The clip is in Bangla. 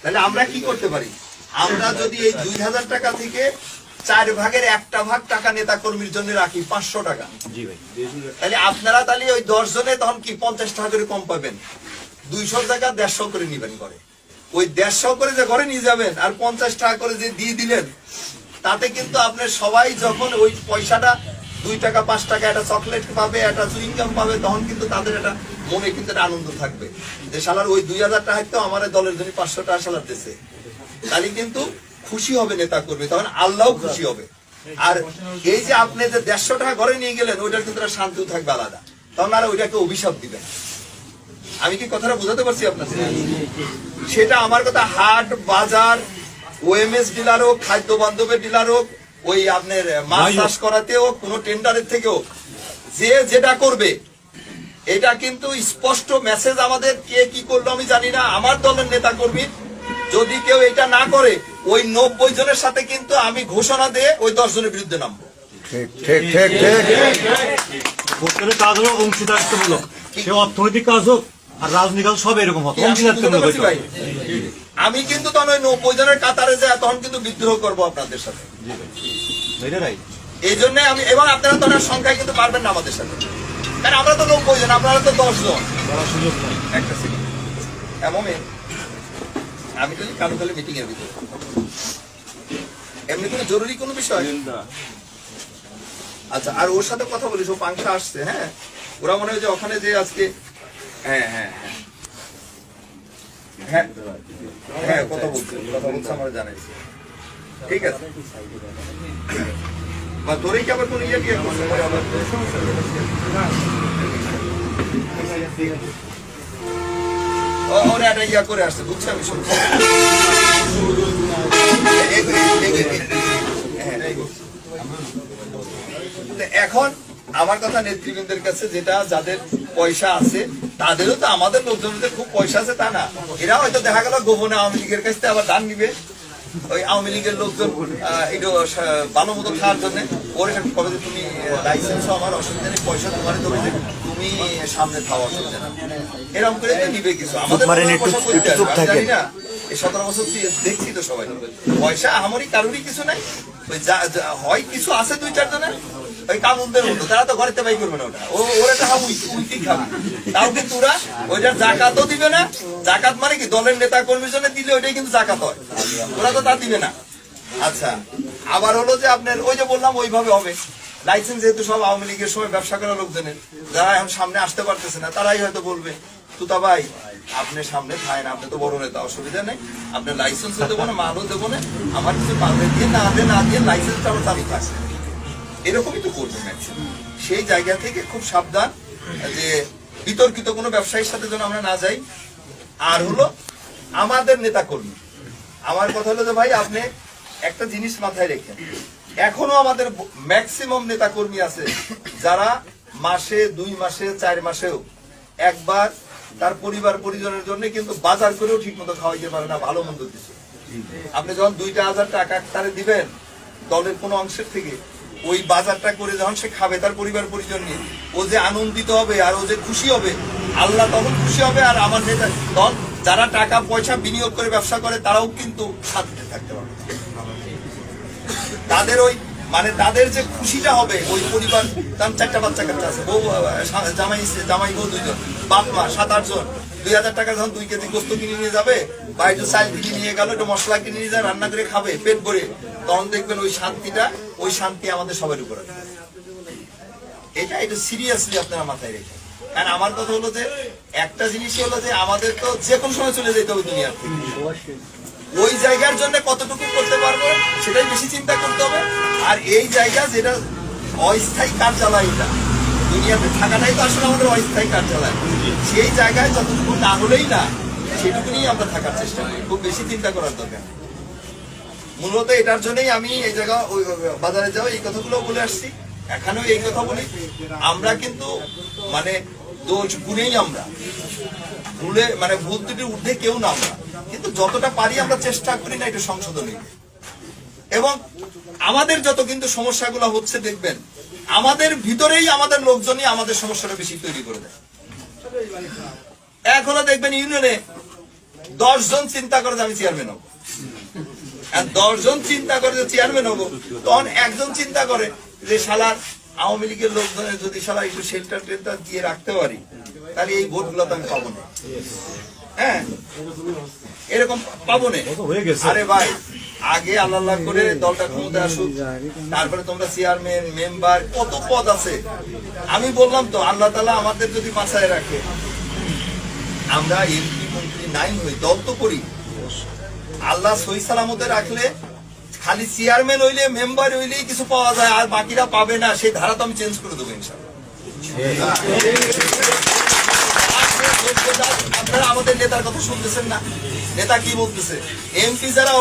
তাহলে আমরা কি করতে পারি? আমরা যদি এই 2000 টাকা থেকে 4 ভাগের 1টা ভাগ টাকা নেতা কর্মীর জন্য রাখি 500 টাকা, তাহলে আপনারা তাহলে ওই 10 জনে তখন কি 50 টাকা করে কম পাবেন। 200 টাকা 150 করে নিবেন ঘরে। ওই 150 করে যে ঘরে নিয়ে যাবেন আর 50 টাকা করে যে দিয়ে দিলেন, তাতে কিন্তু আপনার সবাই যখন ওই পয়সাটা 2 টাকা 5 টাকা একটা চকলেট পাবে, একটা চুইংগাম পাবে, তখন কিন্তু তাদের একটা মনে কিন্তু একটা আনন্দ থাকবে যে শালার ওই 2000 টাকা তো আমার দলের জন্য 500 টাকা শালার দিয়েছে। তাহলে কিন্তু খুশি হবে নেতা কর্মী, তখন আল্লাহও খুশি হবে। আর এই যে আপনি যে 150 টাকা ঘরে নিয়ে গেলেন, ওইটার কিন্তু একটা শান্তিও থাকবে আলাদা, তখন আর ওইটাকে অভিশাপ দিবেন। আমি কি কথাটা বুঝাতে পারছি আপনাদের? সেটা আমার কথা হাট বাজার, ওএমএস ডিলার হোক, খাদ্য বান্ধবের ডিলার হোক, ওই আপনার মাছ চাষ করাতে হোক, কোনো টেন্ডারের থেকেও যে যেটা করবে, এটা কিন্তু স্পষ্ট মেসেজ আমাদের। কে কি করলো আমি জানি না, আমার দলের নেতা কর্মী যদি কেউ এটা না করে, ওই 90 জনের সাথে কিন্তু আমি ঘোষণা দিয়ে ওই 10 জনের বিরুদ্ধে নামবো। কাজ হোক অংশীদারিত্বমূলক, সে অর্থনৈতিক কাজ হোক আর রাজনৈতিক কাজ সব এরকম হবে। আমি কিন্তু তখন ওই 90 জনের কাতারে যায়, তখন কিন্তু বিদ্রোহ করবো আপনাদের সাথে। এই জন্য আমি, এবং আপনারা তো সংখ্যায় কিন্তু পারবেন না আমাদের সাথে, কারণ আমরা তো 90 জন, আপনারা তো 10 জন। একটা সেকেন্ড, এমন আমি তো কালো কালো মিটিং এর ভিতরে এমনি কোনো জরুরি কোনো বিষয়। আচ্ছা, আর ওর সাথে কথা বলিস, ও পাংশা আসছে। হ্যাঁ, ওরা মনে হয় যে ওখানে যে আজকে, হ্যাঁ হ্যাঁ হ্যাঁ হ্যাঁ কথা বলছে আমার জানাইছে। ঠিক আছে, বা তোরই কি আবার কোন ইয়ে দিয়ে করছে? ওরা একটা ইয়া করে আসছে, বুঝছে? আমি শুনছি। এখন আমার কথা নেতৃবৃন্দের কাছে, যেটা যাদের পয়সা আছে, তাদেরও তো আমাদের লোকজনদের খুব পয়সা আছে তা না। এরা হয়তো দেখা গেল গোপনে আওয়ামী লীগের কাছ থেকে আবার দান নিবে, ওই আওয়ামী লীগের লোকজন একটু ভালো মতো খাওয়ার জন্য। ওর কবে যে তুমি লাইসেন্স আমার অসুবিধা নেই, পয়সা তোমার দেবে, তুমি সামনে খাওয়া অসুবিধা না, এরকম করে নিবে কিছু। আমাদের জানি না, এই 17 বছর দেখছি তো সবাই পয়সা আমারই কারোরই কিছু নাই। ওই হয় কিছু আছে 2-4 জনের, ওই কামুনদের মতো, তারা তো ঘরে তেবাই করবে না ওটা, ওরা তো উল্টি খাবে। তাও কিন্তু ওরা ওইটার জাকাতও দিবে না। জাকাত মানে কি, দলের নেতা কর্মীর জন্য দিলে ওইটাই কিন্তু জাকাত হয়, ওরা তো তা দিবে না। আচ্ছা, আবার হলো যে আপনার ওই যে বললাম ওইভাবে হবে। লাইসেন্স যেহেতু সব আওয়ামী লীগের সময় ব্যবসা করা লোকজনের, যারা এখন সামনে আসতে পারতেছে না, তারাই হয়তো বলবে তুতা ভাই আপনি সামনে খায় না, আপনি তো বড় নেতা, অসুবিধা নেই, আপনার লাইসেন্সও দেবো না, মালও দেবো না, আমার কিছু পাবে দিয়ে না দিয়ে লাইসেন্সটা আমার চালু থাকছে। এরকমই তো করবে ম্যাক্সিমাম। সেই জায়গা থেকে খুব সাবধান যে বিতর্কিত কোনো ব্যবসায়ীর সাথে যেন আমরা না যাই। আর হলো আমাদের নেতা কর্মী, আমার কথা হলো যে ভাই আপনি একটা জিনিস মাথায় রেখেন, এখনো আমাদের ম্যাক্সিমাম নেতা কর্মী আছে যারা মাসে 2 মাসে 4 মাসেও একবার তার পরিবার পরিজনের জন্য কিন্তু বাজার করেও ঠিক মতো খাওয়াইতে পারে না, ভালো মন্দ কিছু। আপনি যখন 2,000 টাকা তারে দিবেন দলের কোনো অংশের থেকে, ওই বাজারটা করে যখন সে খাবে তার পরিবার পরিজন নিয়ে, ও যে আনন্দিত হবে আর ও যে খুশি হবে, আল্লাহ তখন খুশি হবে। আর আমার নেতা দল যারা টাকা পয়সা বিনিয়োগ করে ব্যবসা করে, তারাও কিন্তু শান্তিতে থাকতে পারবে। তাদের ওই মানে তাদের যে খুশিটা হবে, ওই পরিবার, তার 4টা বাচ্চা কাচ্চা আছে, বউ জামাই বউ 2 জন, বাপ মা 7-8 জন, 2,000 টাকা যখন 2 কেজি গোস্ত কিনে নিয়ে যাবে, বা একটু চাল কিনে নিয়ে গেল, একটু মশলা কিনে নিয়ে যায়, রান্না করে খাবে পেট ভরে, তখন দেখবেন ওই শান্তিটা, ওই শান্তি আমাদের সবার উপরে। এটা একটু সিরিয়াসলি আপনারা মাথায় রেখে। কারণ আমার কথা হলো যে একটা জিনিস হলো যে আমাদের তো যে কোনো সময় চলে যেতে হবে দুনিয়ার থেকে, ওই জায়গার জন্য কতটুকু করতে পারবো সেটাই বেশি চিন্তা করতে হবে। আর এই জায়গা যেটা অস্থায়ী কার্যালয়, এটা দুনিয়াতে থাকাটাই তো আসলে আমাদের অস্থায়ী কার্যালয়, সেই জায়গায় যতটুকু না হলেই না, সেটুকু নিয়েই আমরা থাকার চেষ্টা করি, খুব বেশি চিন্তা করার দরকার। মূলত এটার জন্যই আমি এই জায়গা ওই বাজারে যাও এই কথাগুলো বলে আসছি, এখানেও এই কথা বলি। আমরা কিন্তু মানে দোষ গুণেই, আমরা ভুলে মানে ভুল ত্রুটির ঊর্ধ্বে কেউ না, আমরা কিন্তু যতটা পারি আমরা চেষ্টা করি না এটা সংশোধনী। এবং আমাদের যত কিন্তু সমস্যাগুলো হচ্ছে দেখবেন আমাদের ভিতরেই আমাদের লোকজনই আমাদের সমস্যাটা বেশি তৈরি করে দেয়। এখনো দেখবেন ইউনিয়নে 10 জন চিন্তা করে যে আমি চেয়ারম্যান হবো, আর 10 জন চিন্তা করে যে চেয়ারম্যান হবো, তখন একজন চিন্তা করে যে শালার আওয়ামী লীগের লোকজনের যদি শালা একটু শেল্টার টেল্টার দিয়ে রাখতে পারি তাহলে এই ভোটগুলো তো আমি পাবো না। হ্যাঁ, এরকম পাবো না। হয়ে গেছে। আরে ভাই, আগে আল্লাহ করে দলটা ক্ষমতা আসুক, তারপরে তোমরা চেয়ারম্যান মেম্বার কত পদ আছে। আমি বললাম তো, আল্লাহ তাআলা আমাদের যদি বাঁচায় রাখে, আমরা এমপি মন্ত্রী নাই হই, দল তো করি, আল্লাহ সহি সালামতে রাখলে খালি চেয়ারম্যান হইলে মেম্বার হইলেই কিছু পাওয়া যায়, আর বাকিরা পাবে না, সেই ধারা তো আমি চেঞ্জ করে দেবো ইনশাআল্লাহ। আপনারা আমাদের নেতার কথা শুনতেছেন না? নেতা কি বলতেছে? এমপি যারা